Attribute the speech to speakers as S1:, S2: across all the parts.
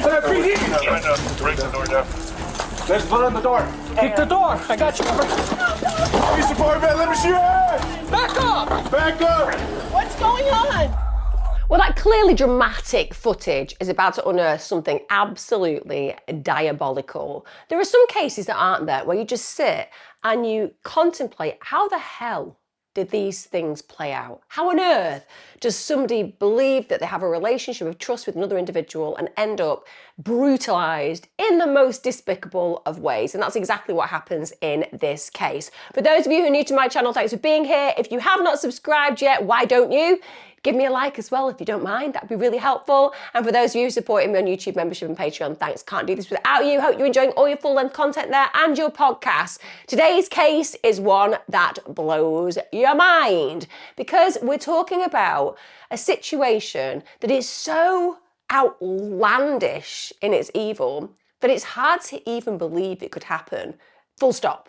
S1: Break the door down.
S2: There's blood on the door.
S3: Kick the door. I got you.
S2: Give me support, man. Let me see your hand.
S3: Back up.
S2: Back up.
S4: What's going on?
S5: Well, that clearly dramatic footage is about to unearth something absolutely diabolical. There are some cases that aren't there where you just sit and you contemplate how the hell did these things play out? How on earth does somebody believe that they have a relationship of trust with another individual and end up brutalized in the most despicable of ways? And that's exactly what happens in this case. For those of you who are new to my channel, thanks for being here. If you have not subscribed yet, why don't you? Give me a like as well if you don't mind, that'd be really helpful. And for those of you supporting me on YouTube membership and Patreon, thanks, can't do this without you. Hope you're enjoying all your full length content there and your podcasts. Today's case is one that blows your mind because we're talking about a situation that is so outlandish in its evil that it's hard to even believe it could happen, full stop,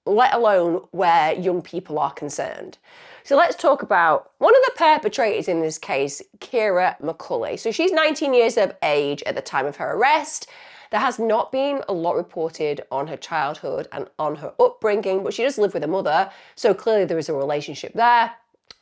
S5: let alone where young people are concerned. So let's talk about one of the perpetrators in this case, Kiara McCulley. So she's 19 years of age at the time of her arrest. There has not been a lot reported on her childhood and on her upbringing, but she does live with her mother, so clearly there is a relationship there.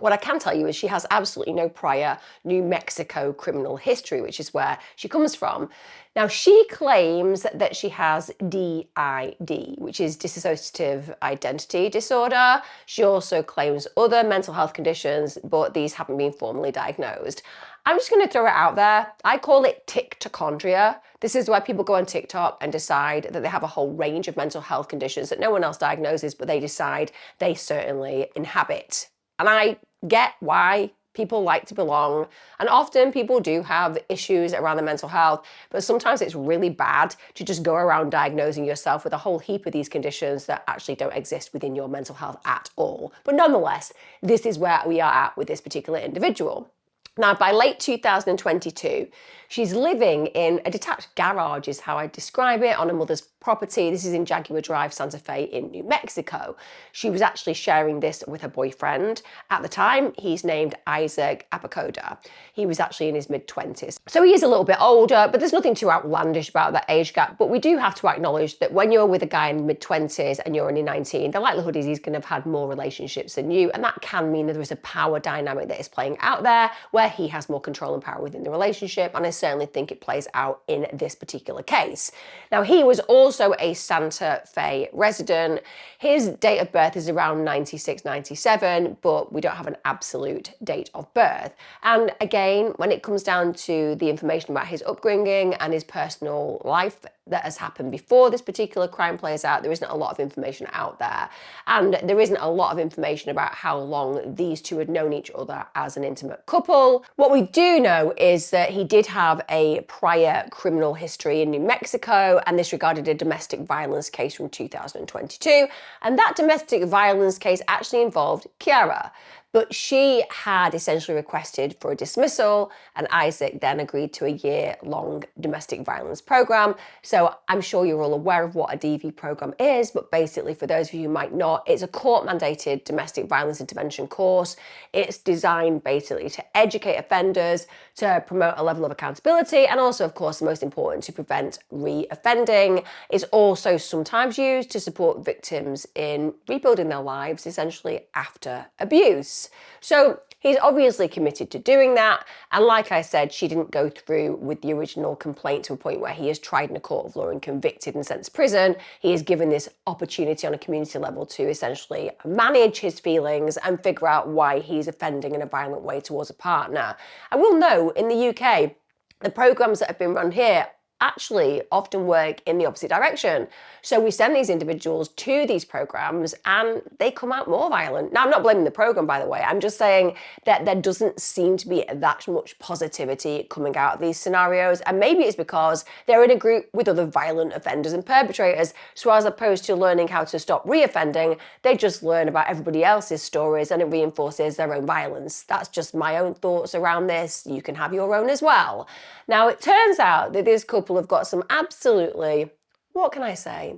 S5: What I can tell you is she has absolutely no prior New Mexico criminal history, which is where she comes from. Now, she claims that she has DID, which is dissociative identity disorder. She also claims other mental health conditions, but these haven't been formally diagnosed. I'm just going to throw it out there. I call it ticktochondria. This is where people go on TikTok and decide that they have a whole range of mental health conditions that no one else diagnoses, but they decide they certainly inhabit. And I get why people like to belong, and often people do have issues around their mental health, but sometimes it's really bad to just go around diagnosing yourself with a whole heap of these conditions that actually don't exist within your mental health at all. But nonetheless, this is where we are at with this particular individual. Now, by late 2022, she's living in a detached garage, is how I describe it, on her mother's property. This is in Jaguar Drive, Santa Fe in New Mexico. She was actually sharing this with her boyfriend. At the time, he's named Isaac Apodaca. He was actually in his mid-20s. So he is a little bit older, but there's nothing too outlandish about that age gap. But we do have to acknowledge that when you're with a guy in mid-20s and you're only 19, the likelihood is he's going to have had more relationships than you. And that can mean that there is a power dynamic that is playing out there where he has more control and power within the relationship. And I certainly think it plays out in this particular case. Now, he was also a Santa Fe resident. His date of birth is around 96, 97, but we don't have an absolute date of birth. And again, when it comes down to the information about his upbringing and his personal life that has happened before this particular crime plays out, there isn't a lot of information out there. And there isn't a lot of information about how long these two had known each other as an intimate couple. What we do know is that he did have a prior criminal history in New Mexico, and this regarded a domestic violence case from 2022. And that domestic violence case actually involved Kiara. But she had essentially requested for a dismissal, and Isaac then agreed to a year-long domestic violence program. So I'm sure you're all aware of what a DV program is, but basically for those of you who might not, it's a court-mandated domestic violence intervention course. It's designed basically to educate offenders, to promote a level of accountability, and also, of course, the most important, to prevent re-offending. It's also sometimes used to support victims in rebuilding their lives, essentially after abuse. So he's obviously committed to doing that. And like I said, she didn't go through with the original complaint to a point where he is tried in a court of law and convicted and sent to prison. He is given this opportunity on a community level to essentially manage his feelings and figure out why he's offending in a violent way towards a partner. I will note, in the UK, the programs that have been run here actually often work in the opposite direction. So we send these individuals to these programs and they come out more violent. Now, I'm not blaming the program, by the way. I'm just saying that there doesn't seem to be that much positivity coming out of these scenarios. And maybe it's because they're in a group with other violent offenders and perpetrators. So as opposed to learning how to stop reoffending, they just learn about everybody else's stories and it reinforces their own violence. That's just my own thoughts around this. You can have your own as well. Now, it turns out that this couple have got some absolutely, what can I say,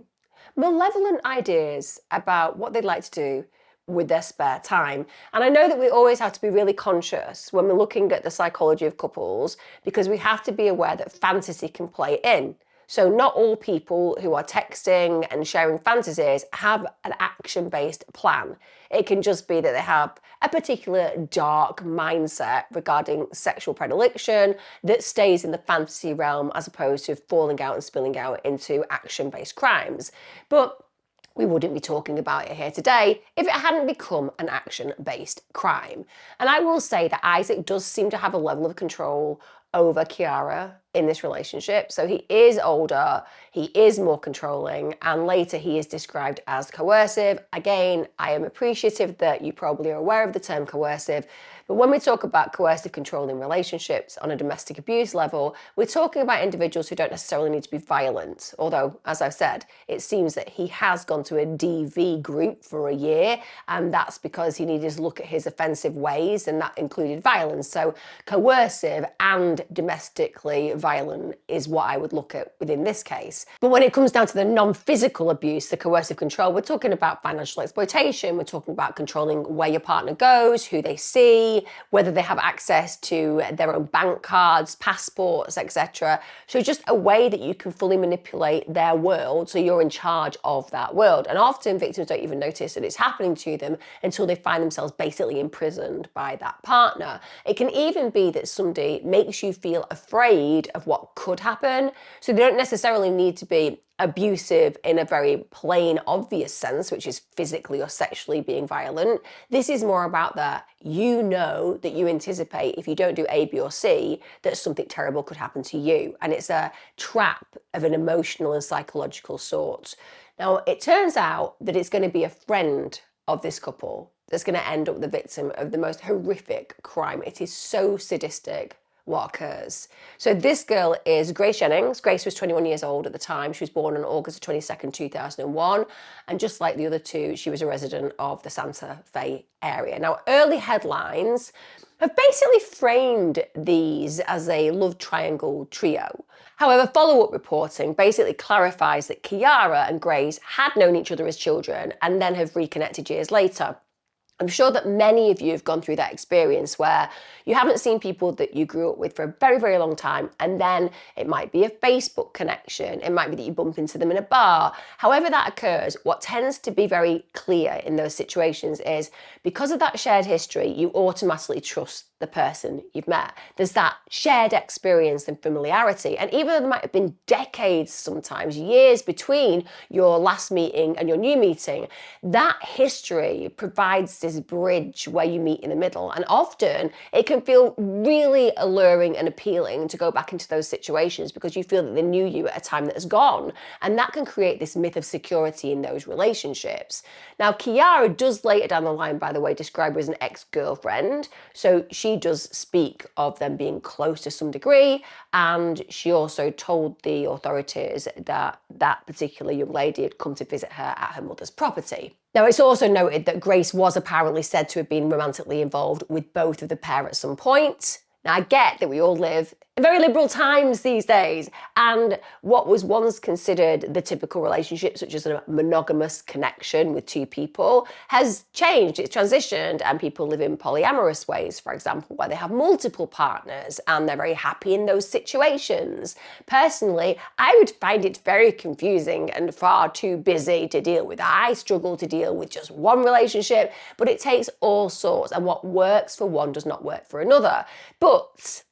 S5: malevolent ideas about what they'd like to do with their spare time. And I know that we always have to be really conscious when we're looking at the psychology of couples, because we have to be aware that fantasy can play in. So not all people who are texting and sharing fantasies have an action-based plan. It can just be that they have a particular dark mindset regarding sexual predilection that stays in the fantasy realm as opposed to falling out and spilling out into action-based crimes. But we wouldn't be talking about it here today if it hadn't become an action-based crime. And I will say that Isaac does seem to have a level of control over Kiara in this relationship. So he is older, he is more controlling, and later he is described as coercive. Again, I am appreciative that you probably are aware of the term coercive, but when we talk about coercive control in relationships on a domestic abuse level, we're talking about individuals who don't necessarily need to be violent. Although, as I've said, it seems that he has gone to a DV group for a year, and that's because he needed to look at his offensive ways, and that included violence. So coercive and domestically violent is what I would look at within this case. But when it comes down to the non-physical abuse, the coercive control, we're talking about financial exploitation, we're talking about controlling where your partner goes, who they see, whether they have access to their own bank cards, passports, etc. So just a way that you can fully manipulate their world so you're in charge of that world. And often victims don't even notice that it's happening to them until they find themselves basically imprisoned by that partner. It can even be that somebody makes you feel afraid of what could happen. So they don't necessarily need to be abusive in a very plain, obvious sense, which is physically or sexually being violent. This is more about that you know that you anticipate if you don't do A, B, or C, that something terrible could happen to you. And it's a trap of an emotional and psychological sort. Now, it turns out that it's going to be a friend of this couple that's going to end up the victim of the most horrific crime. It is so sadistic what occurs. So this girl is Grace Jennings. Grace was 21 years old at the time. She was born on August 22nd, 2001. And just like the other two, she was a resident of the Santa Fe area. Now, early headlines have basically framed these as a love triangle trio. However, follow-up reporting basically clarifies that Kiara and Grace had known each other as children and then have reconnected years later. I'm sure that many of you have gone through that experience where you haven't seen people that you grew up with for a very, very long time, and then it might be a Facebook connection, it might be that you bump into them in a bar. However that occurs, what tends to be very clear in those situations is because of that shared history, you automatically trust the person you've met. There's that shared experience and familiarity. And even though there might have been decades, sometimes years between your last meeting and your new meeting, that history provides this bridge where you meet in the middle. And often it can feel really alluring and appealing to go back into those situations because you feel that they knew you at a time that has gone. And that can create this myth of security in those relationships. Now, Kiara does later down the line, by the way, describe her as an ex-girlfriend. So she does speak of them being close to some degree, and she also told the authorities that that particular young lady had come to visit her at her mother's property. Now, it's also noted that Grace was apparently said to have been romantically involved with both of the pair at some point. Now, I get that we all live in very liberal times these days, and what was once considered the typical relationship, such as a monogamous connection with two people, has changed, it's transitioned, and people live in polyamorous ways, for example, where they have multiple partners and they're very happy in those situations. Personally, I would find it very confusing and far too busy to deal with. I struggle to deal with just one relationship, but it takes all sorts, and what works for one does not work for another. But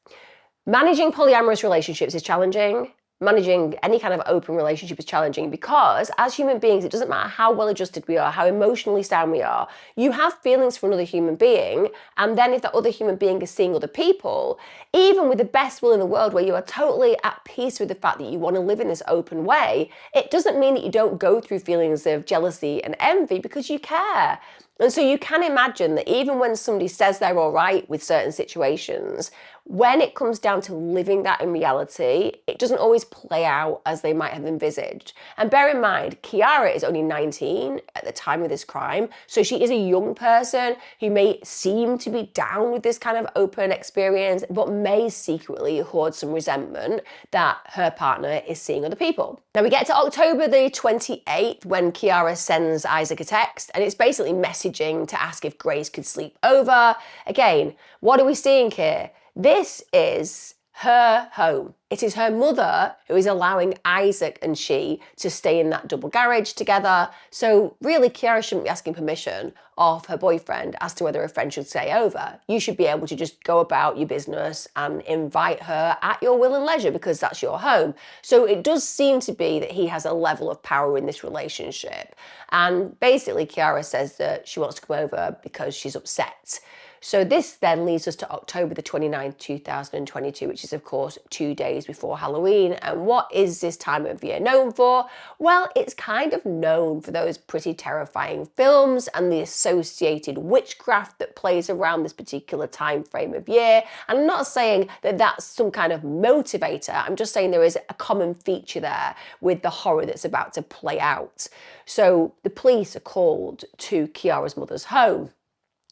S5: managing polyamorous relationships is challenging. Managing any kind of open relationship is challenging because as human beings, it doesn't matter how well adjusted we are, how emotionally sound we are, you have feelings for another human being. And then if that other human being is seeing other people, even with the best will in the world where you are totally at peace with the fact that you want to live in this open way, it doesn't mean that you don't go through feelings of jealousy and envy because you care. And so you can imagine that even when somebody says they're all right with certain situations, when it comes down to living that in reality, it doesn't always play out as they might have envisaged. And bear in mind, Kiara is only 19 at the time of this crime, so she is a young person who may seem to be down with this kind of open experience, but may secretly hoard some resentment that her partner is seeing other people. Now we get to October the 28th when Kiara sends Isaac a text, and it's basically messaging to ask if Grace could sleep over. Again, what are we seeing here? This is her home. It is her mother who is allowing Isaac and she to stay in that double garage together. So really, Kiara shouldn't be asking permission of her boyfriend as to whether a friend should stay over. You should be able to just go about your business and invite her at your will and leisure because that's your home. So it does seem to be that he has a level of power in this relationship. And basically, Kiara says that she wants to come over because she's upset. So this then leads us to October the 29th, 2022, which is of course 2 days before Halloween. And what is this time of year known for? Well, it's kind of known for those pretty terrifying films and the associated witchcraft that plays around this particular time frame of year. And I'm not saying that that's some kind of motivator. I'm just saying there is a common feature there with the horror that's about to play out. So the police are called to Kiara's mother's home.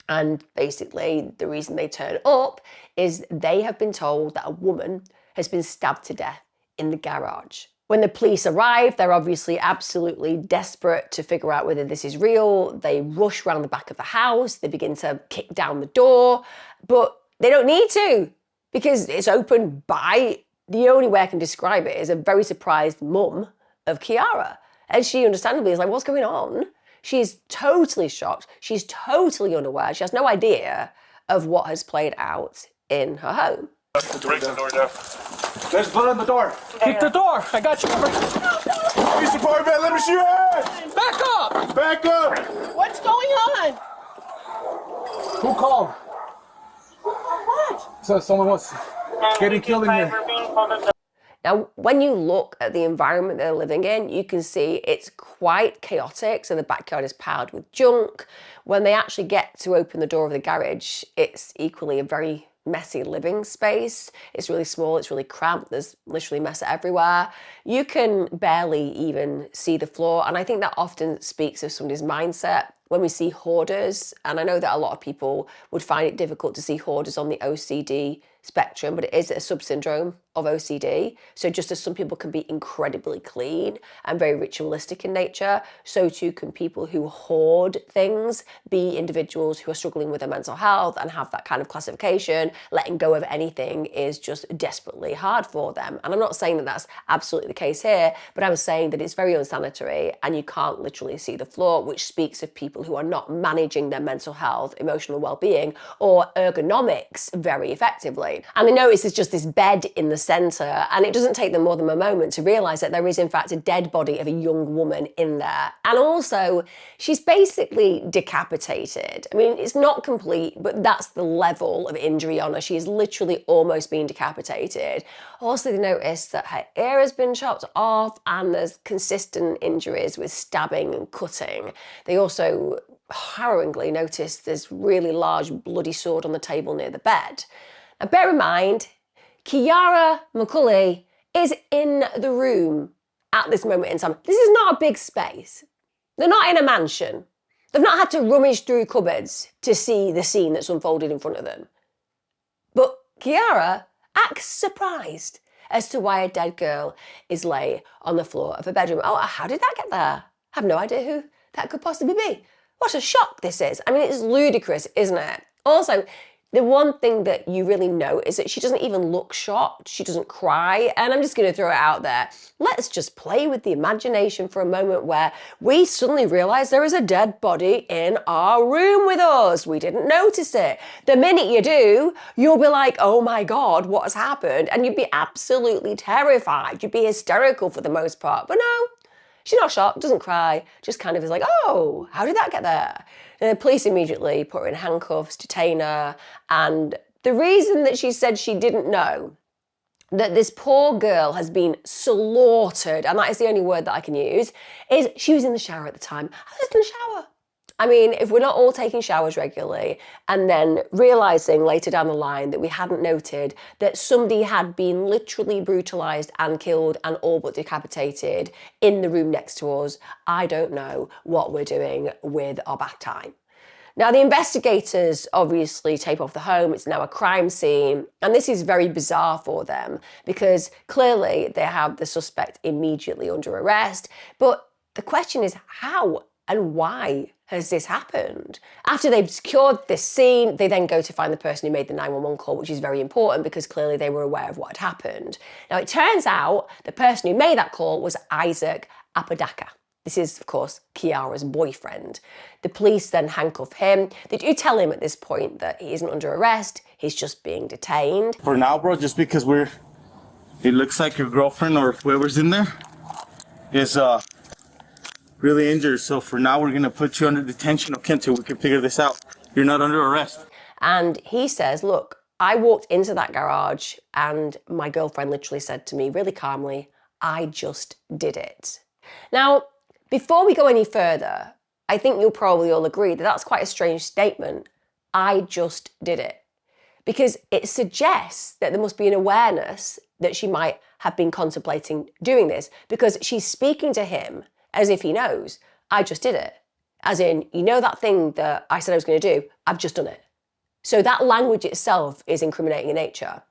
S5: And basically, the reason they turn up is they have been told that a woman has been stabbed to death in the garage. When the police arrive, they're obviously absolutely desperate to figure out whether this is real. They rush around the back of the house. They begin to kick down the door, but they don't need to because it's opened by, the only way I can describe it is a very surprised mum of Kiara. And she understandably is like, what's going on? She's totally shocked. She's totally unaware. She has no idea of what has played out in her home.
S2: Break the door down. There's blood on the door.
S3: Kick the door. I got you covered.
S2: Mr. Fireman, let me see your hands.
S3: Back up.
S2: Back up.
S3: What's going on?
S1: Who called?
S3: What?
S1: So someone was getting killed in here.
S5: Now, when you look at the environment they're living in, you can see it's quite chaotic. So the backyard is piled with junk. When they actually get to open the door of the garage, it's equally a very messy living space. It's really small, it's really cramped, there's literally mess everywhere. You can barely even see the floor, and I think that often speaks of somebody's mindset. When we see hoarders, and I know that a lot of people would find it difficult to see hoarders on the OCD spectrum, but it is a subsyndrome of OCD. So just as some people can be incredibly clean and very ritualistic in nature, so too can people who hoard things be individuals who are struggling with their mental health and have that kind of classification. Letting go of anything is just desperately hard for them. And I'm not saying that that's absolutely the case here, but I was saying that it's very unsanitary and you can't literally see the floor, which speaks of people who are not managing their mental health, emotional well-being, or ergonomics very effectively. And they notice there's just this bed in the centre, and it doesn't take them more than a moment to realise that there is in fact a dead body of a young woman in there. And also, she's basically decapitated. I mean, it's not complete, but that's the level of injury on her. She is literally almost being decapitated. Also, they notice that her ear has been chopped off, and there's consistent injuries with stabbing and cutting. They also harrowingly notice this really large bloody sword on the table near the bed. Now, bear in mind, Kiara McCulley is in the room at this moment in time. This is not a big space. They're not in a mansion. They've not had to rummage through cupboards to see the scene that's unfolded in front of them. But Kiara acts surprised as to why a dead girl is lay on the floor of her bedroom. Oh, how did that get there? I have no idea who that could possibly be. What a shock this is. I mean, it's ludicrous, isn't it? Also, the one thing that you really know is that she doesn't even look shocked. She doesn't cry. And I'm just going to throw it out there. Let's just play with the imagination for a moment where we suddenly realize there is a dead body in our room with us. We didn't notice it. The minute you do, you'll be like, oh my God, what has happened? And you'd be absolutely terrified. You'd be hysterical for the most part. But no, she's not shocked, doesn't cry, just kind of is like, oh, how did that get there? And the police immediately put her in handcuffs, detain her, and the reason that she said she didn't know that this poor girl has been slaughtered, and that is the only word that I can use, is she was in the shower at the time. I was in the shower. I mean, if we're not all taking showers regularly and then realising later down the line that we hadn't noted that somebody had been literally brutalised and killed and all but decapitated in the room next to us, I don't know what we're doing with our bath time. Now, the investigators obviously tape off the home. It's now a crime scene. And this is very bizarre for them because clearly they have the suspect immediately under arrest. But the question is how and why has this happened? After they've secured this scene, they then go to find the person who made the 911 call, which is very important because clearly they were aware of what had happened. Now, it turns out the person who made that call was Isaac Apodaca. This is, of course, Kiara's boyfriend. The police then handcuff him. They do tell him at this point that he isn't under arrest, he's just being detained.
S2: For now, bro, just because it looks like your girlfriend or whoever's in there is really injured. So for now, we're gonna put you under detention, okay, until we can figure this out. You're not under arrest.
S5: And he says, look, I walked into that garage and my girlfriend literally said to me really calmly, I just did it. Now, before we go any further, I think you'll probably all agree that that's quite a strange statement. I just did it. Because it suggests that there must be an awareness that she might have been contemplating doing this because she's speaking to him as if he knows, I just did it. As in, you know that thing that I said I was going to do? I've just done it. So that language itself is incriminating in nature.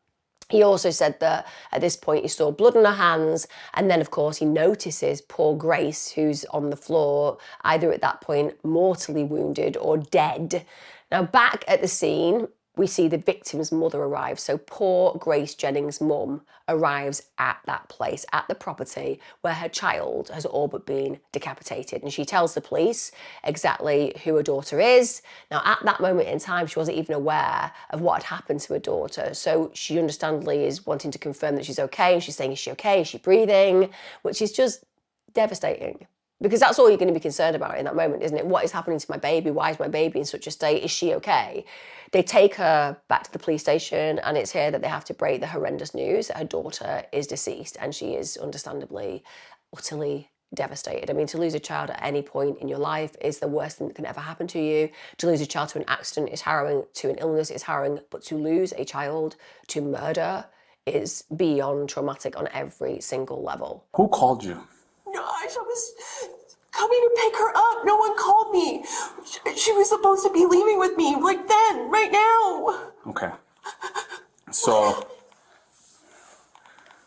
S5: He also said that at this point he saw blood on her hands, and then of course he notices poor Grace, who's on the floor, either at that point mortally wounded or dead. Now back at the scene, we see the victim's mother arrive. So poor Grace Jennings' mum arrives at that place, at the property where her child has all but been decapitated. And she tells the police exactly who her daughter is. Now, at that moment in time, she wasn't even aware of what had happened to her daughter. So she understandably is wanting to confirm that she's okay. And she's saying, is she okay? Is she breathing? Which is just devastating. Because that's all you're going to be concerned about in that moment, isn't it? What is happening to my baby? Why is my baby in such a state? Is she okay? They take her back to the police station, and it's here that they have to break the horrendous news that her daughter is deceased, and she is understandably utterly devastated. I mean, to lose a child at any point in your life is the worst thing that can ever happen to you. To lose a child to an accident is harrowing, to an illness is harrowing, but to lose a child to murder is beyond traumatic on every single level.
S1: Who called you?
S4: Gosh, I was coming to pick her up. No one called me. She was supposed to be leaving with me, like then, right now.
S1: Okay. So,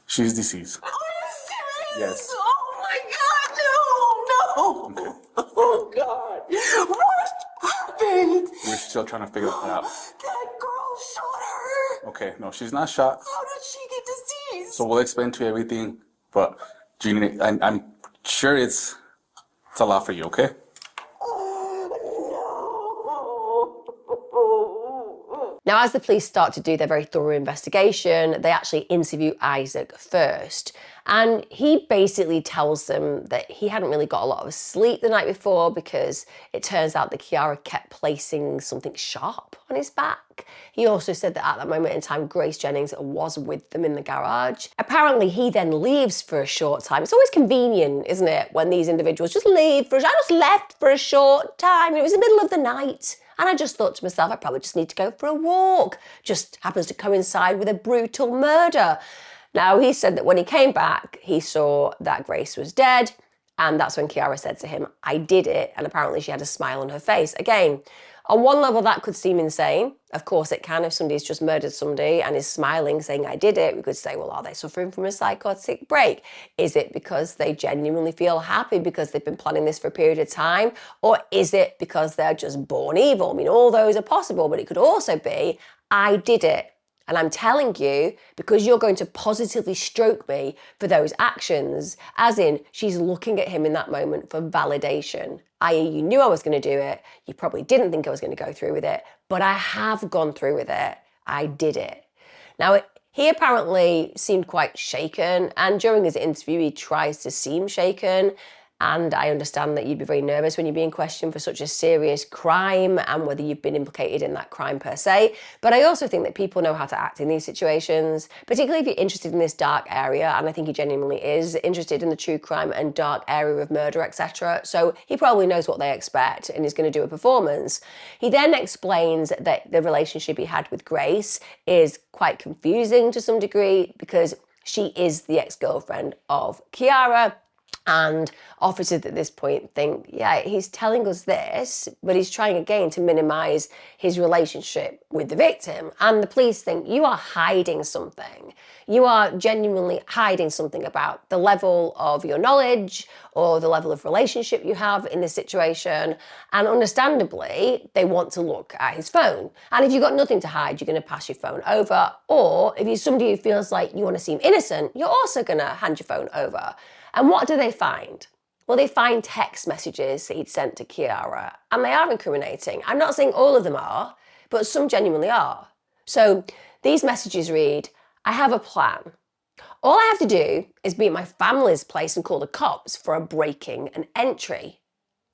S1: she's deceased.
S4: Are you serious?
S1: Yes.
S4: Oh my God, no, no.
S1: Okay.
S4: Oh God, what happened?
S1: We're still trying to figure that out.
S4: That girl shot her.
S1: Okay, no, she's not shot.
S4: How did she get deceased?
S1: So we'll explain to you everything, but Jeannie, I'm sure it's a lot for you, okay?
S5: Now, as the police start to do their very thorough investigation, they actually interview Isaac first. And he basically tells them that he hadn't really got a lot of sleep the night before because it turns out that Kiara kept placing something sharp on his back. He also said that at that moment in time, Grace Jennings was with them in the garage. Apparently, he then leaves for a short time. It's always convenient, isn't it, when these individuals just leave I just left for a short time. It was the middle of the night. And I just thought to myself, I probably just need to go for a walk. Just happens to coincide with a brutal murder. Now, he said that when he came back, he saw that Grace was dead. And that's when Kiara said to him, I did it. And apparently she had a smile on her face. Again, on one level, that could seem insane. Of course, it can if somebody's just murdered somebody and is smiling, saying, I did it. We could say, well, are they suffering from a psychotic break? Is it because they genuinely feel happy because they've been planning this for a period of time? Or is it because they're just born evil? I mean, all those are possible, but it could also be, I did it. And I'm telling you, because you're going to positively stroke me for those actions, as in she's looking at him in that moment for validation, i.e. you knew I was going to do it, you probably didn't think I was going to go through with it, but I have gone through with it, I did it. Now, he apparently seemed quite shaken, and during his interview he tries to seem shaken, And I understand that you'd be very nervous when you're being questioned for such a serious crime and whether you've been implicated in that crime per se. But I also think that people know how to act in these situations, particularly if you're interested in this dark area. And I think he genuinely is interested in the true crime and dark area of murder, etc. So he probably knows what they expect and is going to do a performance. He then explains that the relationship he had with Grace is quite confusing to some degree because she is the ex-girlfriend of Kiara. And officers at this point think, yeah, he's telling us this, but he's trying again to minimize his relationship with the victim. And the police think, you are hiding something. You are genuinely hiding something about the level of your knowledge or the level of relationship you have in this situation. And understandably, they want to look at his phone. And if you've got nothing to hide, you're going to pass your phone over. Or if you're somebody who feels like you want to seem innocent, you're also going to hand your phone over. And what do they find? Well, they find text messages that he'd sent to Kiara, and they are incriminating. I'm not saying all of them are, but some genuinely are. So these messages read, I have a plan. All I have to do is be at my family's place and call the cops for a breaking and entry.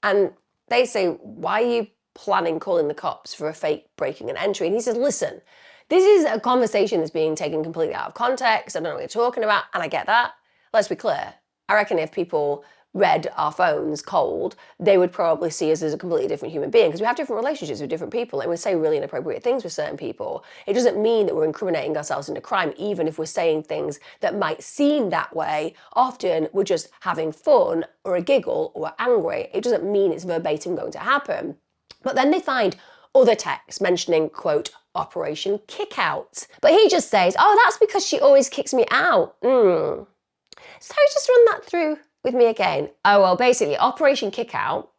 S5: And they say, why are you planning calling the cops for a fake breaking and entry? And he says, listen, this is a conversation that's being taken completely out of context. I don't know what you're talking about, and I get that. Let's be clear. I reckon if people read our phones cold, they would probably see us as a completely different human being because we have different relationships with different people and we say really inappropriate things with certain people. It doesn't mean that we're incriminating ourselves into crime, even if we're saying things that might seem that way. Often we're just having fun or a giggle or we're angry. It doesn't mean it's verbatim going to happen. But then they find other texts mentioning, quote, Operation Kickout. But he just says, oh, that's because she always kicks me out. So just run that through with me again. Oh, well, basically, Operation Kickout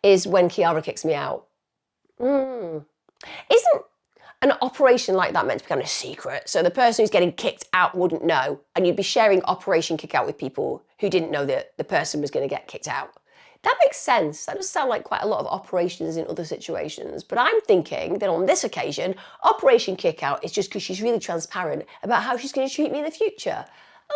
S5: is when Kiara kicks me out. Isn't an operation like that meant to be kind of secret? So the person who's getting kicked out wouldn't know, and you'd be sharing Operation Kickout with people who didn't know that the person was going to get kicked out. That makes sense. That does sound like quite a lot of operations in other situations. But I'm thinking that on this occasion, Operation Kickout is just because she's really transparent about how she's going to treat me in the future.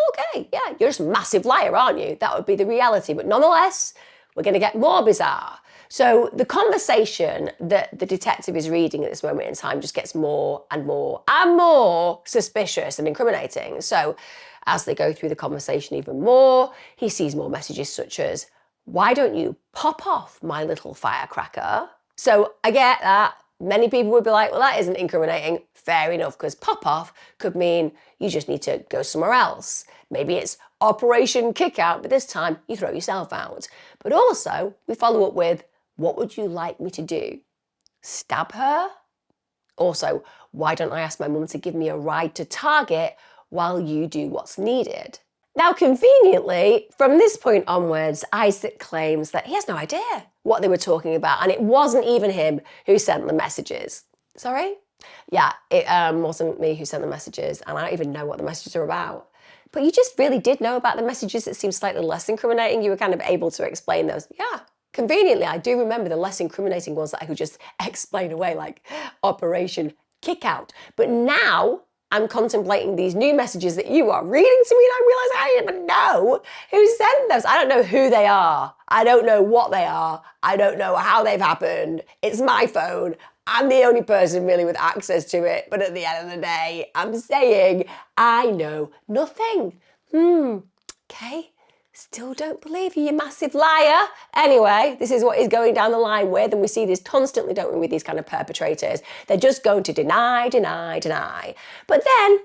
S5: Okay, yeah, you're just a massive liar, aren't you? That would be the reality. But nonetheless, we're going to get more bizarre. So the conversation that the detective is reading at this moment in time just gets more and more and more suspicious and incriminating. So as they go through the conversation even more, he sees more messages such as, why don't you pop off, my little firecracker? So I get that. Many people would be like, well, that isn't incriminating. Fair enough, because pop off could mean you just need to go somewhere else. Maybe it's Operation Kickout, but this time you throw yourself out. But also, we follow up with, what would you like me to do? Stab her? Also, why don't I ask my mum to give me a ride to Target while you do what's needed? Now, conveniently, from this point onwards, Isaac claims that he has no idea what they were talking about, and it wasn't even him who sent the messages. Sorry? Yeah, it wasn't me who sent the messages, and I don't even know what the messages are about. But you just really did know about the messages that seemed slightly less incriminating. You were kind of able to explain those. Yeah, conveniently, I do remember the less incriminating ones that I could just explain away, like Operation Kickout. But now I'm contemplating these new messages that you are reading to me, and I realize I don't even know who sent those. I don't know who they are. I don't know what they are. I don't know how they've happened. It's my phone. I'm the only person really with access to it. But at the end of the day, I'm saying I know nothing. Okay. Still don't believe you, you massive liar. Anyway, this is what he's going down the line with, and we see this constantly, don't we, with these kind of perpetrators. They're just going to deny, deny, deny. But then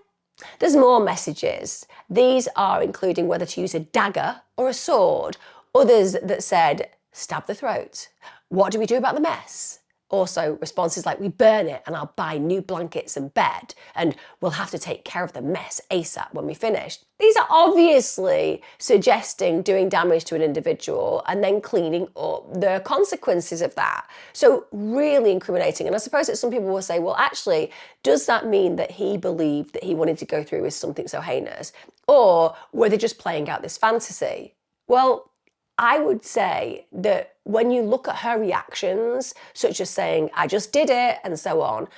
S5: there's more messages. These are including whether to use a dagger or a sword. Others that said, stab the throat. What do we do about the mess? Also, responses like, we burn it and I'll buy new blankets and bed, and we'll have to take care of the mess ASAP when we finish. These are obviously suggesting doing damage to an individual and then cleaning up the consequences of that. So really incriminating. And I suppose that some people will say, well, actually, does that mean that he believed that he wanted to go through with something so heinous? Or were they just playing out this fantasy? Well, I would say that when you look at her reactions, such as saying, I just did it, and so on,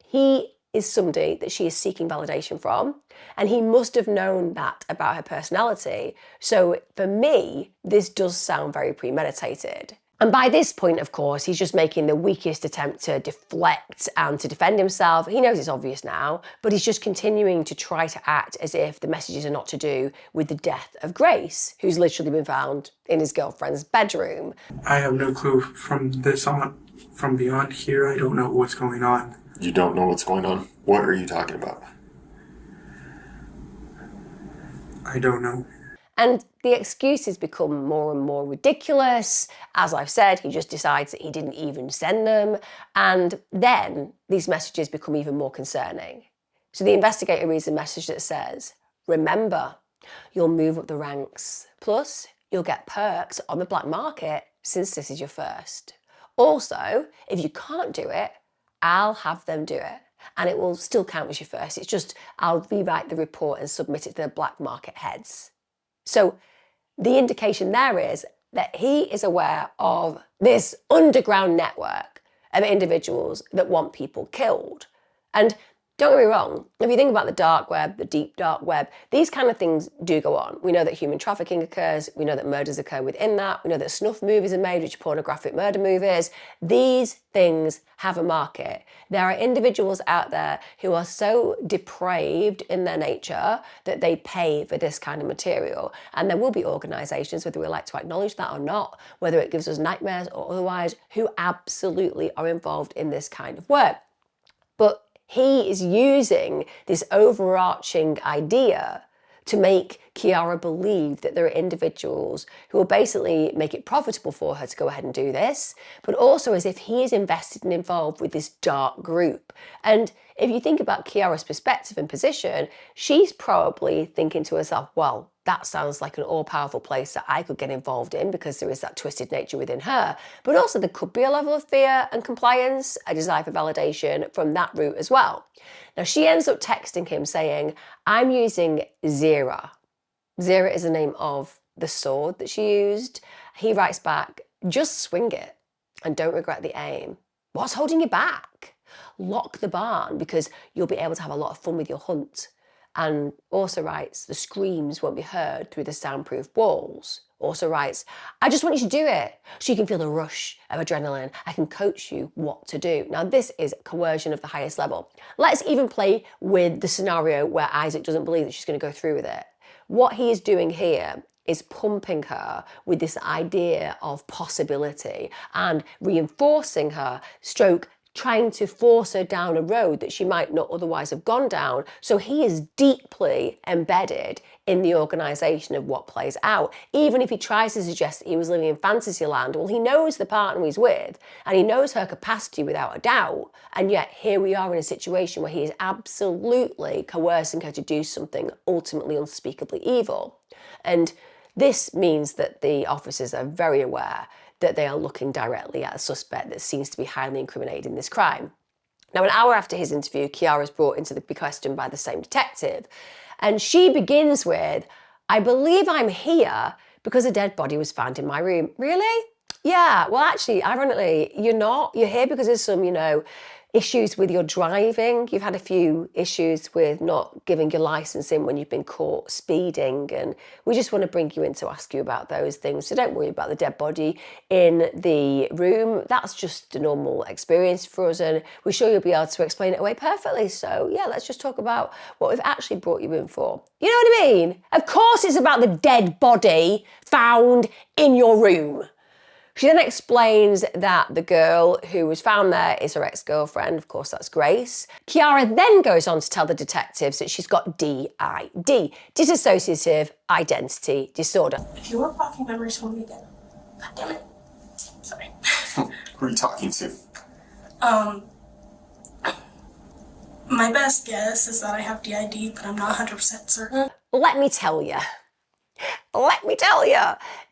S5: he is somebody that she is seeking validation from, and he must have known that about her personality. So for me, this does sound very premeditated. And by this point, of course, he's just making the weakest attempt to deflect and to defend himself. He knows it's obvious now, but he's just continuing to try to act as if the messages are not to do with the death of Grace, who's literally been found in his girlfriend's bedroom.
S6: I have no clue from this on, from beyond here. I don't know what's going on.
S7: You don't know what's going on? What are you talking about?
S6: I don't know.
S5: And the excuses become more and more ridiculous. As I've said, he just decides that he didn't even send them. And then these messages become even more concerning. So the investigator reads a message that says, remember, you'll move up the ranks. Plus, you'll get perks on the black market since this is your first. Also, if you can't do it, I'll have them do it. And it will still count as your first. It's just, I'll rewrite the report and submit it to the black market heads. So the indication there is that he is aware of this underground network of individuals that want people killed. And don't get me wrong, if you think about the dark web, the deep dark web, these kind of things do go on. We know that human trafficking occurs. We know that murders occur within that. We know that snuff movies are made, which are pornographic murder movies. These things have a market. There are individuals out there who are so depraved in their nature that they pay for this kind of material. And there will be organisations, whether we like to acknowledge that or not, whether it gives us nightmares or otherwise, who absolutely are involved in this kind of work. But he is using this overarching idea to make Kiara believe that there are individuals who will basically make it profitable for her to go ahead and do this, but also as if he is invested and involved with this dark group. And if you think about Kiara's perspective and position, she's probably thinking to herself, well, that sounds like an all-powerful place that I could get involved in because there is that twisted nature within her. But also there could be a level of fear and compliance, a desire for validation from that route as well. Now she ends up texting him saying, I'm using Zera. Zera is the name of the sword that she used. He writes back, just swing it and don't regret the aim. What's holding you back? Lock the barn because you'll be able to have a lot of fun with your hunt. And also writes, the screams won't be heard through the soundproof walls. Also writes, I just want you to do it so you can feel the rush of adrenaline. I can coach you what to do. Now this is coercion of the highest level. Let's even play with the scenario where Isaac doesn't believe that she's going to go through with it. What he is doing here is pumping her with this idea of possibility and reinforcing her, trying to force her down a road that she might not otherwise have gone down. So he is deeply embedded in the organisation of what plays out. Even if he tries to suggest that he was living in fantasy land, well, he knows the partner he's with and he knows her capacity without a doubt. And yet here we are in a situation where he is absolutely coercing her to do something ultimately unspeakably evil. And this means that the officers are very aware that they are looking directly at a suspect that seems to be highly incriminated in this crime. Now, an hour after his interview, Kiara is brought into the question by the same detective, and she begins with, I believe I'm here because a dead body was found in my room. Really? Yeah, well, actually, ironically, you're not. You're here because there's some, issues with your driving. You've had a few issues with not giving your license in when you've been caught speeding, and we just want to bring you in to ask you about those things. So don't worry about the dead body in the room. That's just a normal experience for us, and we're sure you'll be able to explain it away perfectly. So yeah, let's just talk about what we've actually brought you in for. You know what I mean? Of course it's about the dead body found in your room. She then explains that the girl who was found there is her ex-girlfriend. Of course, that's Grace. Kiara then goes on to tell the detectives that she's got DID, dissociative identity disorder.
S4: If you want blocking memories from me again, God damn it. Sorry.
S7: Who are you talking to?
S4: My best guess is that I have DID, but I'm not 100% certain.
S5: Let me tell you,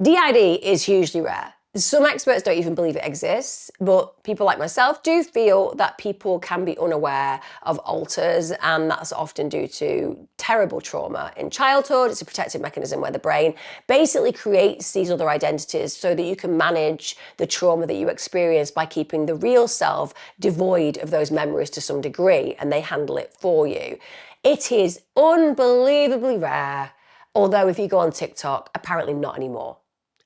S5: DID is hugely rare. Some experts don't even believe it exists, but people like myself do feel that people can be unaware of alters, and that's often due to terrible trauma in childhood. It's a protective mechanism where the brain basically creates these other identities so that you can manage the trauma that you experience by keeping the real self devoid of those memories to some degree, and they handle it for you. It is unbelievably rare, although if you go on TikTok, apparently not anymore.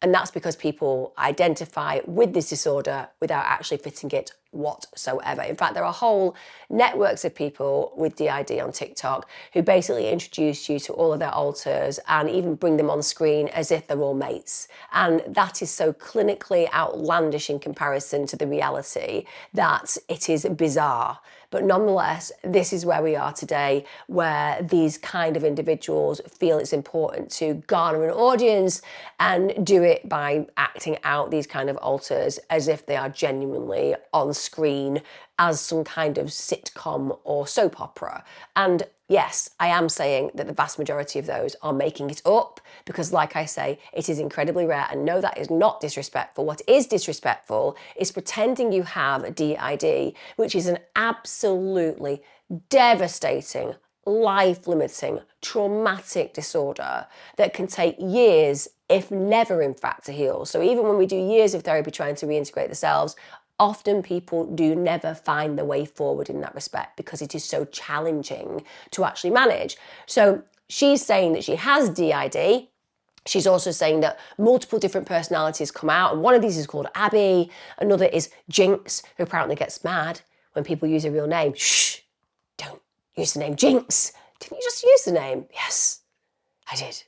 S5: And that's because people identify with this disorder without actually fitting it whatsoever. In fact, there are whole networks of people with DID on TikTok who basically introduce you to all of their alters and even bring them on screen as if they're all mates. And that is so clinically outlandish in comparison to the reality that it is bizarre. But nonetheless, this is where we are today, where these kind of individuals feel it's important to garner an audience and do it by acting out these kind of alters as if they are genuinely on screen as some kind of sitcom or soap opera. And yes, I am saying that the vast majority of those are making it up because, like I say, it is incredibly rare. And no, that is not disrespectful. What is disrespectful is pretending you have a DID, which is an absolutely devastating, life-limiting, traumatic disorder that can take years, if never in fact, to heal. So even when we do years of therapy trying to reintegrate the cells, often people do never find the way forward in that respect because it is so challenging to actually manage. So she's saying that she has DID. She's also saying that multiple different personalities come out, and one of these is called Abby. Another is Jinx, who apparently gets mad when people use a real name. Shh, don't use the name Jinx. Didn't you just use the name? Yes, I did.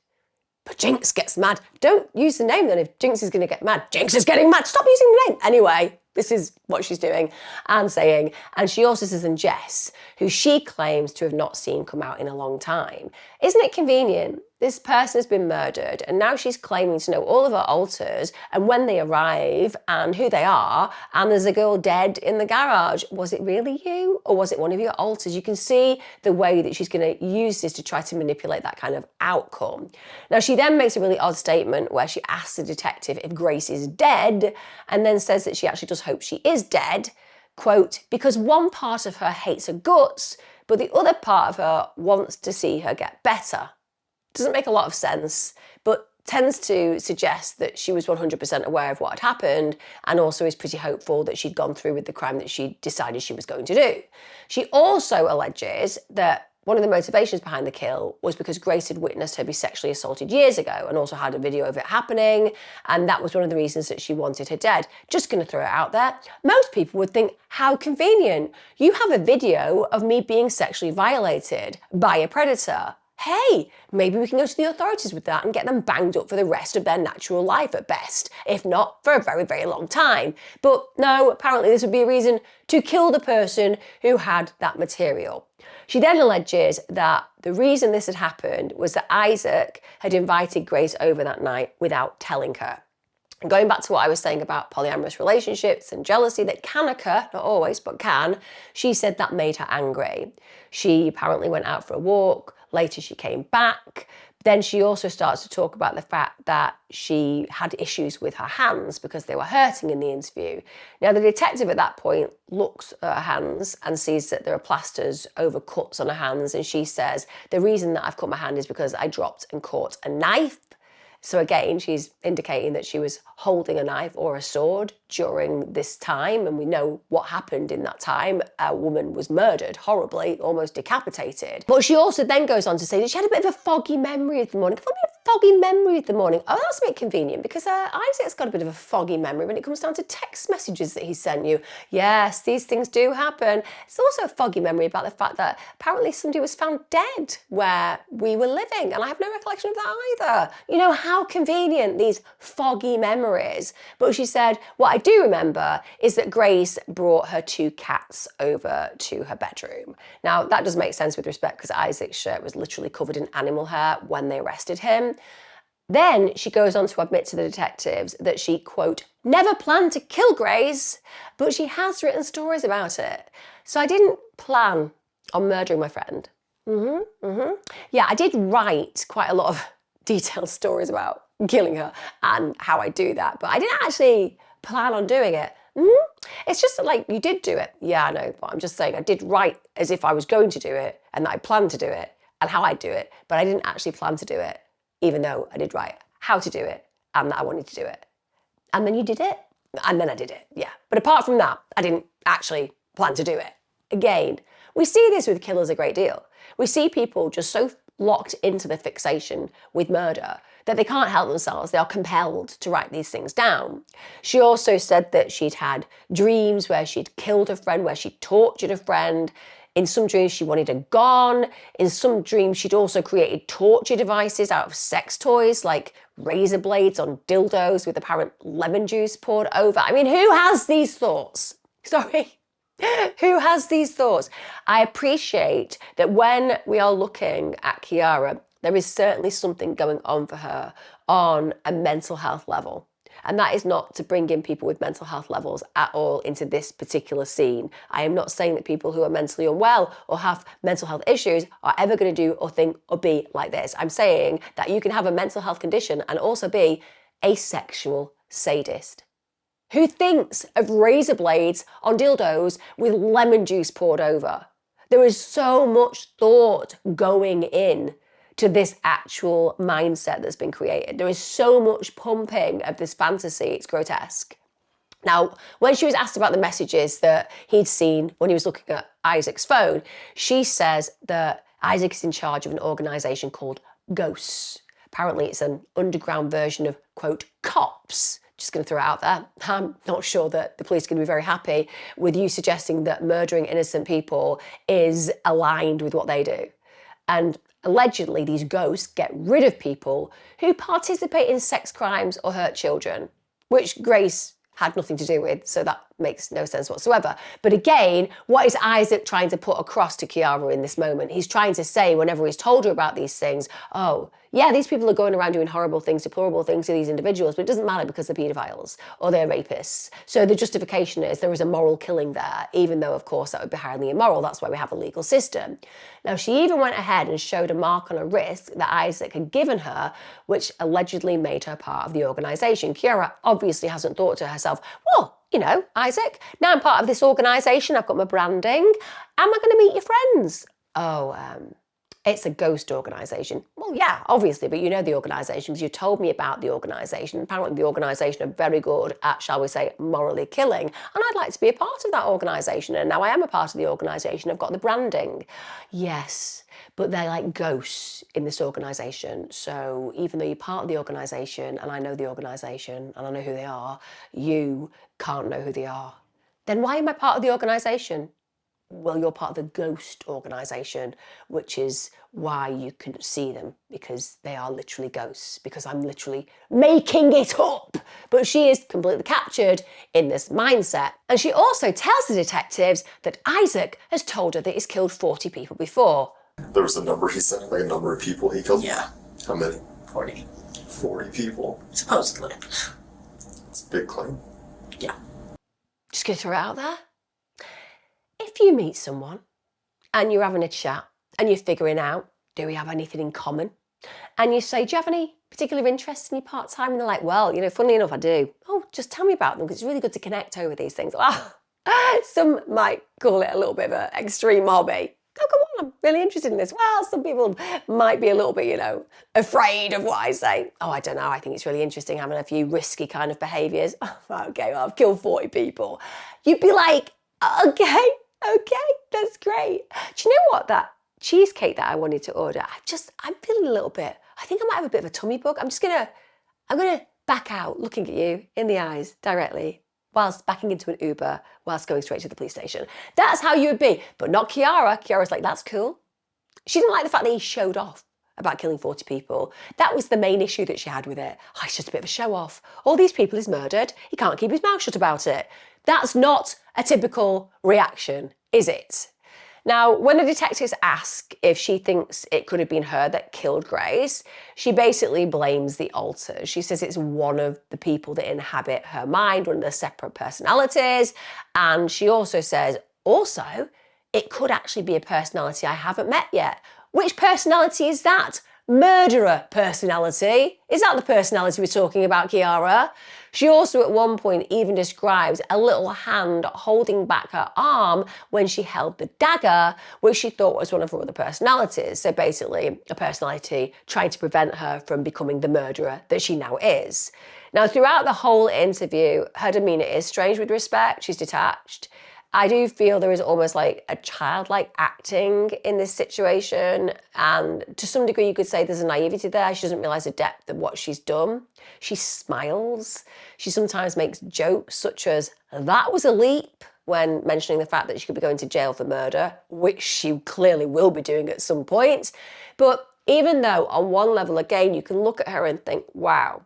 S5: But Jinx gets mad. Don't use the name then if Jinx is going to get mad. Jinx is getting mad. Stop using the name. Anyway, this is what she's doing and saying. And she also says, and Jess, who she claims to have not seen come out in a long time. Isn't it convenient? This person has been murdered and now she's claiming to know all of her alters and when they arrive and who they are, and there's a girl dead in the garage. Was it really you or was it one of your alters? You can see the way that she's going to use this to try to manipulate that kind of outcome. Now, she then makes a really odd statement where she asks the detective if Grace is dead and then says that she actually does hope she is dead, quote, because one part of her hates her guts, but the other part of her wants to see her get better. Doesn't make a lot of sense, but tends to suggest that she was 100% aware of what had happened and also is pretty hopeful that she'd gone through with the crime that she decided she was going to do. She also alleges that one of the motivations behind the kill was because Grace had witnessed her be sexually assaulted years ago and also had a video of it happening, and that was one of the reasons that she wanted her dead. Just going to throw it out there. Most people would think, how convenient. You have a video of me being sexually violated by a predator. Hey, maybe we can go to the authorities with that and get them banged up for the rest of their natural life at best, if not for a very, very long time. But no, apparently this would be a reason to kill the person who had that material. She then alleges that the reason this had happened was that Isaac had invited Grace over that night without telling her. And going back to what I was saying about polyamorous relationships and jealousy that can occur, not always, but can, she said that made her angry. She apparently went out for a walk. Later she came back. Then she also starts to talk about the fact that she had issues with her hands because they were hurting in the interview. Now, the detective at that point looks at her hands and sees that there are plasters over cuts on her hands, and she says, the reason that I've cut my hand is because I dropped and caught a knife. So again, she's indicating that she was holding a knife or a sword during this time, and we know what happened in that time. A woman was murdered horribly, almost decapitated. But she also then goes on to say that she had a bit of a foggy memory of the morning. Foggy memory of the morning. Oh, that's a bit convenient because Isaac's got a bit of a foggy memory when it comes down to text messages that he sent you. Yes, these things do happen. It's also a foggy memory about the fact that apparently somebody was found dead where we were living, and I have no recollection of that either. You know, how convenient, these foggy memories. But she said, what I do remember is that Grace brought her 2 cats over to her bedroom. Now, that does make sense with respect because Isaac's shirt was literally covered in animal hair when they arrested him. Then she goes on to admit to the detectives that she, quote, never planned to kill Grace, but she has written stories about it. So I didn't plan on murdering my friend. Yeah, I did write quite a lot of detailed stories about killing her and how I do that. But I didn't actually plan on doing it. It's just that, like, you did do it. Yeah, I know, but I'm just saying I did write as if I was going to do it and that I planned to do it and how I'd do it. But I didn't actually plan to do it, even though I did write how to do it and that I wanted to do it. And then you did it. And then I did it, yeah. But apart from that, I didn't actually plan to do it. Again, we see this with killers a great deal. We see people just so locked into the fixation with murder that they can't help themselves. They are compelled to write these things down. She also said that she'd had dreams where she'd killed a friend, where she tortured a friend. In some dreams, she wanted her gone. In some dreams, she'd also created torture devices out of sex toys, like razor blades on dildos with apparent lemon juice poured over. I mean, who has these thoughts? Sorry. Who has these thoughts? I appreciate that when we are looking at Kiara, there is certainly something going on for her on a mental health level. And that is not to bring in people with mental health levels at all into this particular scene. I am not saying that people who are mentally unwell or have mental health issues are ever going to do or think or be like this. I'm saying that you can have a mental health condition and also be a sexual sadist. Who thinks of razor blades on dildos with lemon juice poured over? There is so much thought going in to this actual mindset that's been created. There is so much pumping of this fantasy, it's grotesque. Now, when she was asked about the messages that he'd seen when he was looking at Isaac's phone, she says that Isaac is in charge of an organisation called Ghosts. Apparently it's an underground version of, quote, cops. Just going to throw it out there. I'm not sure that the police are going to be very happy with you suggesting that murdering innocent people is aligned with what they do. And allegedly, these ghosts get rid of people who participate in sex crimes or hurt children, which Grace had nothing to do with, so that makes no sense whatsoever. But again, what is Isaac trying to put across to Kiara in this moment? He's trying to say, whenever he's told her about these things, oh, yeah, these people are going around doing horrible things, deplorable things to these individuals, but it doesn't matter because they're paedophiles or they're rapists. So the justification is there is a moral killing there, even though, of course, that would be highly immoral. That's why we have a legal system. Now, she even went ahead and showed a mark on her wrist that Isaac had given her, which allegedly made her part of the organisation. Kiara obviously hasn't thought to herself, well, you know, Isaac, now I'm part of this organisation, I've got my branding, am I going to meet your friends? Oh, it's a ghost organisation. Well, yeah, obviously, but you know the organisation because you told me about the organisation. Apparently the organisation are very good at, shall we say, morally killing. And I'd like to be a part of that organisation. And now I am a part of the organisation. I've got the branding. Yes, but they're like ghosts in this organisation. So even though you're part of the organisation and I know the organisation and I know who they are, you can't know who they are. Then why am I part of the organisation? Well, you're part of the ghost organisation, which is why you couldn't see them, because they are literally ghosts, because I'm literally making it up. But she is completely captured in this mindset. And she also tells the detectives that Isaac has told her that he's killed 40 people before.
S7: There was a number he said, like a number of people he killed?
S8: Yeah.
S7: How many?
S8: 40.
S7: 40 people.
S8: Supposedly.
S7: It's a big claim.
S8: Yeah.
S5: Just gonna throw it out there. If you meet someone and you're having a chat and you're figuring out, do we have anything in common? And you say, do you have any particular interests in your part-time? And they're like, well, you know, funnily enough, I do. Oh, just tell me about them because it's really good to connect over these things. Some might call it a little bit of an extreme hobby. Oh, come on, I'm really interested in this. Well, some people might be a little bit, you know, afraid of what I say. Oh, I don't know. I think it's really interesting having a few risky kind of behaviours. Okay, well, I've killed 40 people. You'd be like, okay, that's great. Do you know what? That cheesecake that I wanted to order, I'm feeling a little bit, I think I might have a bit of a tummy bug. I'm gonna back out looking at you in the eyes directly whilst backing into an Uber, whilst going straight to the police station. That's how you would be, but not Kiara. Kiara's like, that's cool. She didn't like the fact that he showed off about killing 40 people. That was the main issue that she had with it. Oh, it's just a bit of a show off. All these people he's murdered, he can't keep his mouth shut about it. That's not a typical reaction, is it? Now, when the detectives ask if she thinks it could have been her that killed Grace, she basically blames the alters. She says it's one of the people that inhabit her mind, one of the separate personalities. And she also says, it could actually be a personality I haven't met yet. Which personality is that? murderer personality. Is that the personality we're talking about, Kiara? She also at one point even describes a little hand holding back her arm when she held the dagger, which she thought was one of her other personalities. So basically a personality trying to prevent her from becoming the murderer that she now is. Now, throughout the whole interview, her demeanour is strange with respect. She's detached. I do feel there is almost like a childlike acting in this situation. And to some degree, you could say there's a naivety there. She doesn't realise the depth of what she's done. She smiles. She sometimes makes jokes such as, "That was a leap," when mentioning the fact that she could be going to jail for murder, which she clearly will be doing at some point. But even though on one level, again, you can look at her and think, wow,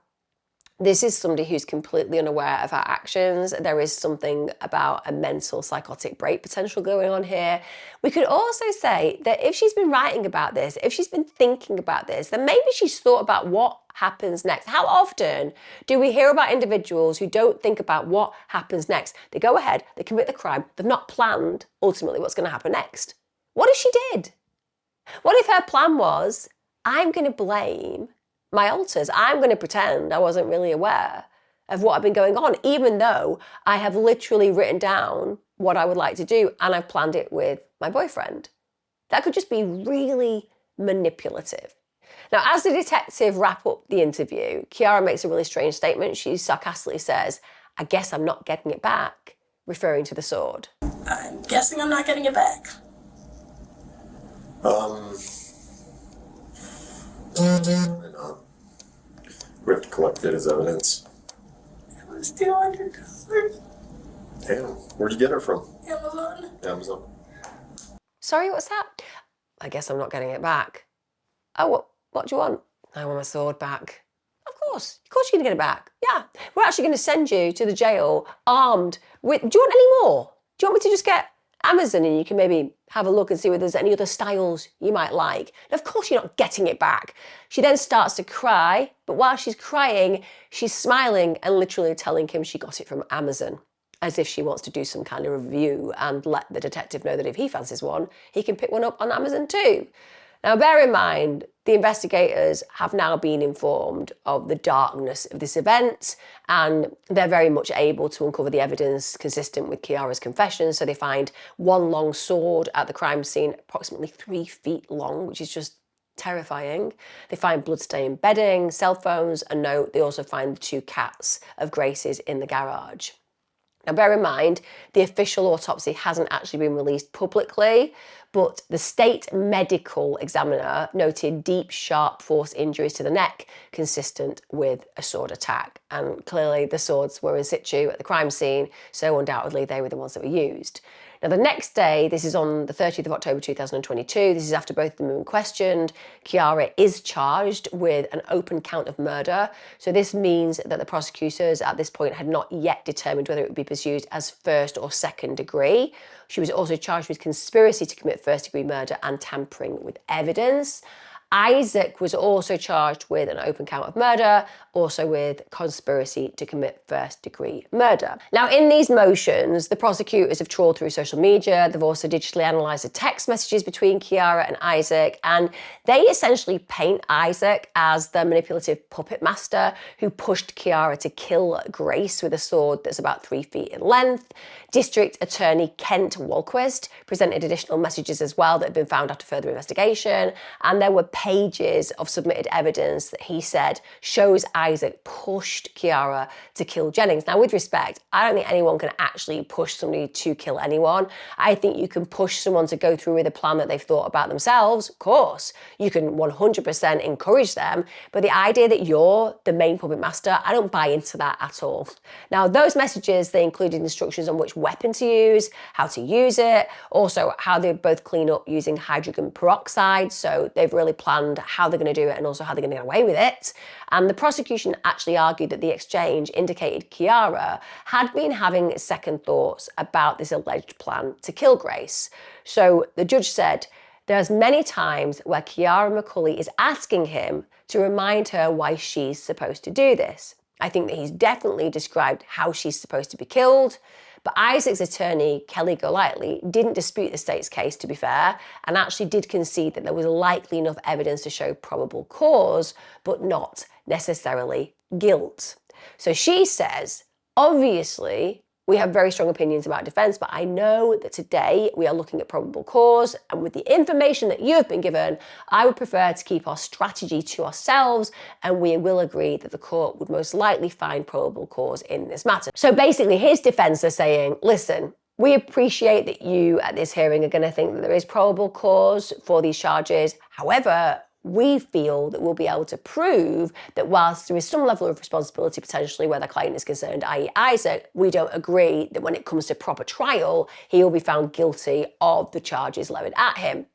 S5: this is somebody who's completely unaware of her actions. There is something about a mental psychotic break potential going on here. We could also say that if she's been writing about this, if she's been thinking about this, then maybe she's thought about what happens next. How often do we hear about individuals who don't think about what happens next? They go ahead, they commit the crime, they've not planned ultimately what's going to happen next. What if she did? What if her plan was, I'm going to blame my alters. I'm going to pretend I wasn't really aware of what had been going on, even though I have literally written down what I would like to do and I've planned it with my boyfriend. That could just be really manipulative. Now, as the detective wrap up the interview, Kiara makes a really strange statement. She sarcastically says, "I guess I'm not getting it back," referring to the sword.
S8: I'm guessing I'm not getting it back.
S7: We have to collect it as evidence.
S8: It was $200.
S7: Damn, where'd you get it from?
S8: Amazon.
S7: Amazon.
S5: Sorry, what's that? I guess I'm not getting it back. Oh, what do you want? I want my sword back. Of course you're going to get it back. Yeah, we're actually going to send you to the jail armed with, do you want any more? Do you want me to just get Amazon and you can maybe have a look and see whether there's any other styles you might like? And of course you're not getting it back. She then starts to cry, but while she's crying, she's smiling and literally telling him she got it from Amazon, as if she wants to do some kind of review and let the detective know that if he fancies one, he can pick one up on Amazon too. Now, bear in mind, the investigators have now been informed of the darkness of this event, and they're very much able to uncover the evidence consistent with Kiara's confession. So they find one long sword at the crime scene, approximately 3 feet long, which is just terrifying. They find bloodstained bedding, cell phones, a note. They also find the 2 cats of Grace's in the garage. Now, bear in mind, the official autopsy hasn't actually been released publicly, but the state medical examiner noted deep, sharp force injuries to the neck consistent with a sword attack. And clearly the swords were in situ at the crime scene, so undoubtedly they were the ones that were used. Now, the next day, this is on the 30th of October 2022, this is after both of them have been questioned, Kiara is charged with an open count of murder. So this means that the prosecutors at this point had not yet determined whether it would be pursued as first or second degree. She was also charged with conspiracy to commit first degree murder and tampering with evidence. Isaac was also charged with an open count of murder, also with conspiracy to commit first degree murder. Now, in these motions, the prosecutors have trawled through social media. They've also digitally analysed the text messages between Kiara and Isaac, and they essentially paint Isaac as the manipulative puppet master who pushed Kiara to kill Grace with a sword that's about 3 feet in length. District Attorney Kent Walquist presented additional messages as well that had been found after further investigation, and there were pages of submitted evidence that he said shows Isaac pushed Kiara to kill Jennings. Now, with respect, I don't think anyone can actually push somebody to kill anyone. I think you can push someone to go through with a plan that they've thought about themselves. Of course, you can 100% encourage them, but the idea that you're the main puppet master, I don't buy into that at all. Now, those messages, they included instructions on which weapon to use, how to use it, also how they both clean up using hydrogen peroxide. So they've really planned how they're going to do it and also how they're going to get away with it. And the prosecution actually argued that the exchange indicated Kiara had been having second thoughts about this alleged plan to kill Grace. So the judge said, there's many times where Kiara McCulley is asking him to remind her why she's supposed to do this. I think that he's definitely described how she's supposed to be killed, But Isaac's attorney, Kelly Golightly, didn't dispute the state's case, to be fair, and actually did concede that there was likely enough evidence to show probable cause, but not necessarily guilt. So she says, obviously, we have very strong opinions about defense, but I know that today we are looking at probable cause, and with the information that you have been given, I would prefer to keep our strategy to ourselves, and we will agree that the court would most likely find probable cause in this matter. So basically, his defense are saying, listen, we appreciate that you at this hearing are going to think that there is probable cause for these charges. However, we feel that we'll be able to prove that whilst there is some level of responsibility potentially where the client is concerned, i.e. Isaac, we don't agree that when it comes to proper trial, he will be found guilty of the charges levied at him.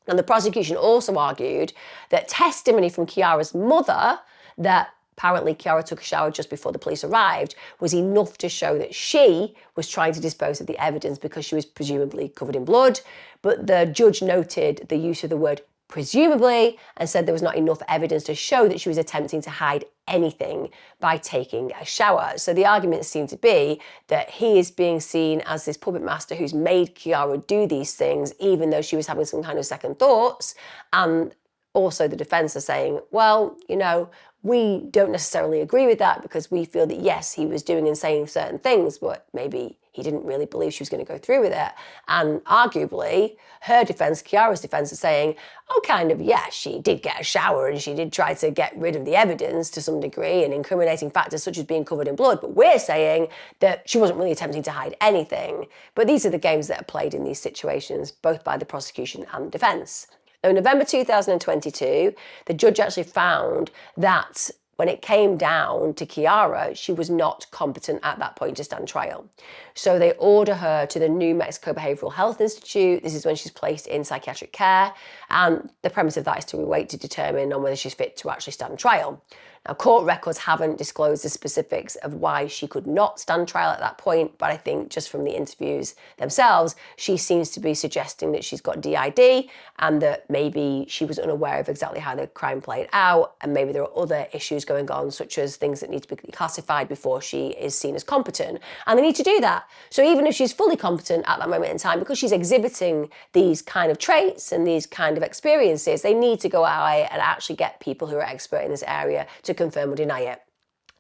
S5: And the prosecution also argued that testimony from Kiara's mother, that apparently Kiara took a shower just before the police arrived, was enough to show that she was trying to dispose of the evidence because she was presumably covered in blood. But the judge noted the use of the word presumably, and said there was not enough evidence to show that she was attempting to hide anything by taking a shower. So the arguments seem to be that he is being seen as this puppet master who's made Kiara do these things, even though she was having some kind of second thoughts. And also the defense are saying, well, you know, we don't necessarily agree with that because we feel that, yes, he was doing and saying certain things, but maybe he didn't really believe she was going to go through with it. And arguably, her defense, Kiara's defense, is saying, oh, kind of, yeah, she did get a shower and she did try to get rid of the evidence to some degree and incriminating factors such as being covered in blood. But we're saying that she wasn't really attempting to hide anything. But these are the games that are played in these situations, both by the prosecution and defense. Now, in November 2022, the judge actually found that when it came down to Kiara, she was not competent at that point to stand trial. So they order her to the New Mexico Behavioral Health Institute. This is when she's placed in psychiatric care. And the premise of that is to wait to determine on whether she's fit to actually stand trial. Now, court records haven't disclosed the specifics of why she could not stand trial at that point, but I think just from the interviews themselves, she seems to be suggesting that she's got DID and that maybe she was unaware of exactly how the crime played out, and maybe there are other issues going on, such as things that need to be classified before she is seen as competent, and they need to do that. So even if she's fully competent at that moment in time, because she's exhibiting these kind of traits and these kind of experiences, they need to go out and actually get people who are expert in this area to confirm or deny it.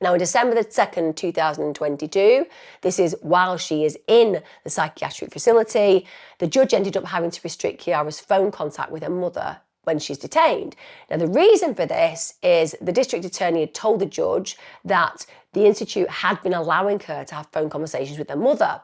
S5: Now, on December the 2nd, 2022, this is while she is in the psychiatric facility, the judge ended up having to restrict Kiara's phone contact with her mother when she's detained. Now, the reason for this is the district attorney had told the judge that the institute had been allowing her to have phone conversations with her mother.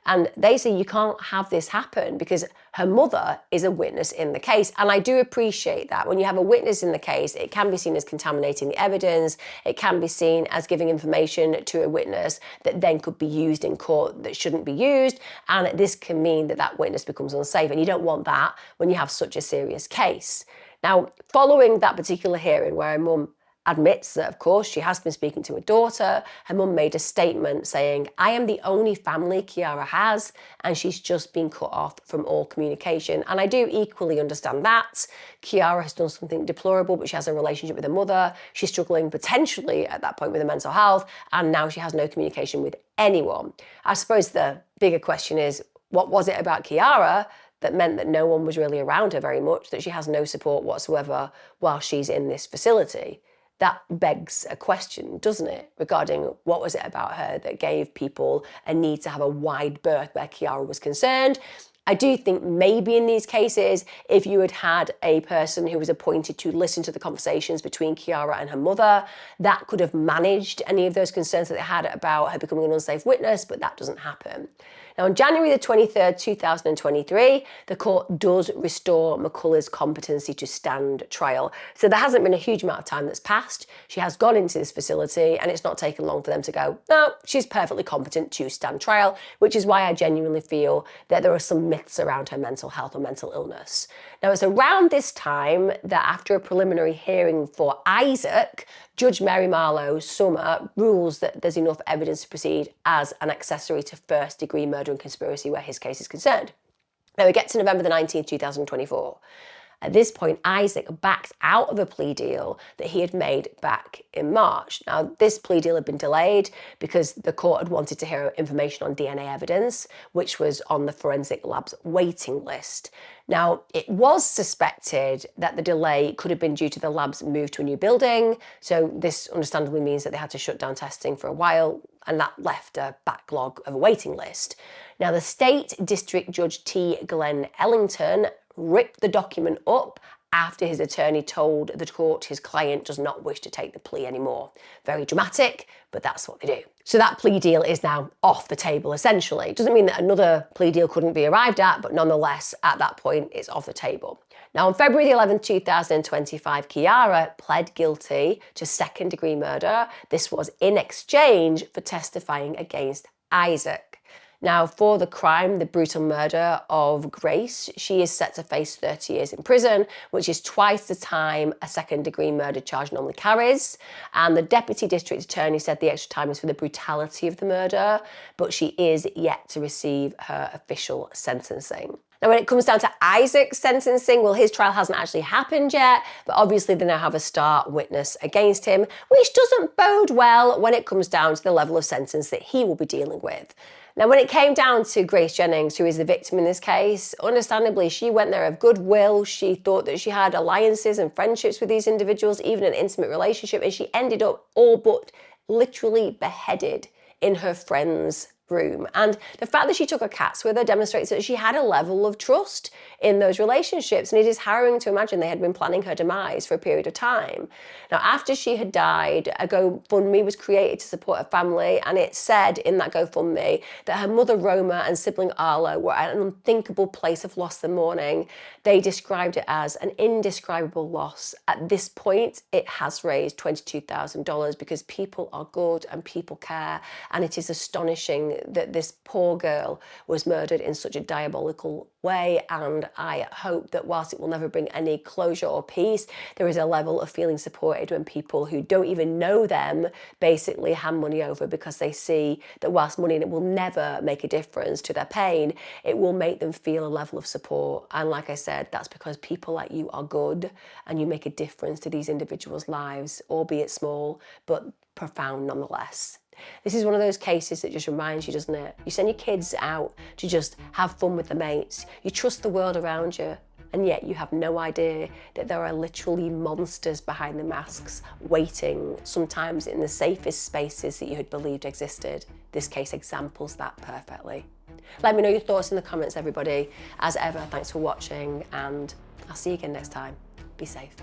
S5: And they say you can't have this happen because her mother is a witness in the case. And I do appreciate that. When you have a witness in the case, it can be seen as contaminating the evidence. It can be seen as giving information to a witness that then could be used in court that shouldn't be used. And this can mean that that witness becomes unsafe. And you don't want that when you have such a serious case. Now, following that particular hearing where her mum admits that, of course, she has been speaking to her daughter, her mum made a statement saying, I am the only family Kiara has, and she's just been cut off from all communication. And I do equally understand that. Kiara has done something deplorable, but she has a relationship with her mother. She's struggling potentially at that point with her mental health, and now she has no communication with anyone. I suppose the bigger question is, what was it about Kiara that meant that no one was really around her very much, that she has no support whatsoever while she's in this facility? That begs a question, doesn't it, regarding what was it about her that gave people a need to have a wide berth where Kiara was concerned. I do think maybe in these cases, if you had had a person who was appointed to listen to the conversations between Kiara and her mother, that could have managed any of those concerns that they had about her becoming an unsafe witness, but that doesn't happen. Now, on January the 23rd, 2023, the court does restore McCulley's competency to stand trial. So there hasn't been a huge amount of time that's passed. She has gone into this facility and it's not taken long for them to go, no, she's perfectly competent to stand trial, which is why I genuinely feel that there are some myths around her mental health or mental illness. Now, it's around this time that after a preliminary hearing for Isaac, Judge Mary Marlowe Summer rules that there's enough evidence to proceed as an accessory to first-degree murder and conspiracy where his case is concerned. Now we get to November the 19th, 2024. At this point, Isaac backed out of a plea deal that he had made back in March. Now, this plea deal had been delayed because the court had wanted to hear information on DNA evidence, which was on the forensic lab's waiting list. Now, it was suspected that the delay could have been due to the lab's move to a new building, so this understandably means that they had to shut down testing for a while, and that left a backlog of a waiting list. Now, the State District Judge T. Glenn Ellington ripped the document up after his attorney told the court his client does not wish to take the plea anymore. Very dramatic, but that's what they do. So that plea deal is now off the table, essentially. It doesn't mean that another plea deal couldn't be arrived at, but nonetheless, at that point, it's off the table. Now, on February 11, 2025, Kiara pled guilty to second-degree murder. This was in exchange for testifying against Isaac. Now, for the crime, the brutal murder of Grace, she is set to face 30 years in prison, which is twice the time a second-degree murder charge normally carries. And the Deputy District Attorney said the extra time is for the brutality of the murder, but she is yet to receive her official sentencing. Now, when it comes down to Isaac's sentencing, well, his trial hasn't actually happened yet, but obviously they now have a star witness against him, which doesn't bode well when it comes down to the level of sentence that he will be dealing with. Now, when it came down to Grace Jennings, who is the victim in this case, understandably, she went there of goodwill. She thought that she had alliances and friendships with these individuals, even an intimate relationship, and she ended up all but literally beheaded in her friend's room. And the fact that she took her cats with her demonstrates that she had a level of trust in those relationships, and it is harrowing to imagine they had been planning her demise for a period of time. Now, after she had died, a GoFundMe was created to support her family, and it said in that GoFundMe that her mother Roma and sibling Arlo were at an unthinkable place of loss and mourning. They described it as an indescribable loss. At this point, it has raised $22,000 because people are good and people care, and it is astonishing that this poor girl was murdered in such a diabolical way, and I hope that whilst it will never bring any closure or peace, there is a level of feeling supported when people who don't even know them basically hand money over because they see that whilst money will never make a difference to their pain, it will make them feel a level of support. And like I said, that's because people like you are good and you make a difference to these individuals' lives, albeit small, but profound nonetheless. This is one of those cases that just reminds you, doesn't it? You send your kids out to just have fun with the mates. You trust the world around you, and yet you have no idea that there are literally monsters behind the masks waiting, sometimes in the safest spaces that you had believed existed. This case examples that perfectly. Let me know your thoughts in the comments, everybody. As ever, thanks for watching, and I'll see you again next time. Be safe.